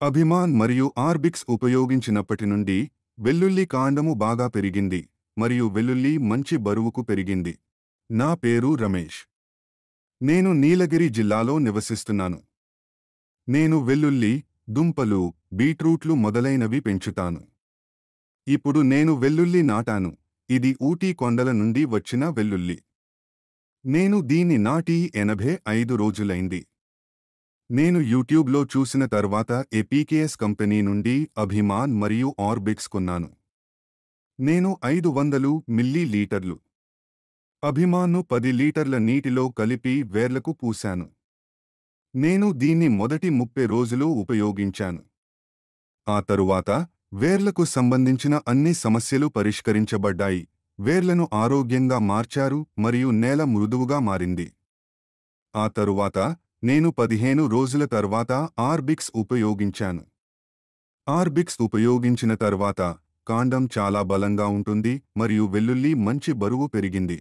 అభిమాన్ మరియు ఆర్బిక్స్ ఉపయోగించినప్పటి నుండి వెల్లుల్లి కాండము బాగా పెరిగింది మరియు వెల్లుల్లి మంచి బరువుకు పెరిగింది. నా పేరు రమేష్. నేను నీలగిరి జిల్లాలో నివసిస్తున్నాను. నేను వెల్లుల్లి, దుంపలు, బీట్రూట్లు మొదలైనవి పెంచుతాను. ఇప్పుడు నేను వెల్లుల్లి నాటాను. ఇది ఊటీ కొండల నుండి వచ్చిన వెల్లుల్లి. నేను దీన్ని నాటి 85 రోజులైంది. నేను యూట్యూబ్లో చూసిన తర్వాత ఏపీకేఎస్ కంపెనీ నుండి అభిమాన్ మరియు ఆర్బిక్స్ కొన్నాను. నేను 500 మిల్లీలీటర్లు అభిమాన్ను 10 లీటర్ల నీటిలో కలిపి వేర్లకు పూశాను. నేను దీన్ని మొదటి 30 రోజులు ఉపయోగించాను. ఆ తరువాత వేర్లకు సంబంధించిన అన్ని సమస్యలు పరిష్కరించబడ్డాయి. వేర్లను ఆరోగ్యంగా మార్చారు మరియు నేల మృదువుగా మారింది. ఆ తరువాత నేను 15 రోజుల తర్వాత ఆర్బిక్స్ ఉపయోగించాను. ఆర్బిక్స్ ఉపయోగించిన తర్వాత కాండం చాలా బలంగా ఉంటుంది మరియు వెల్లుల్లి మంచి బరువు పెరిగింది.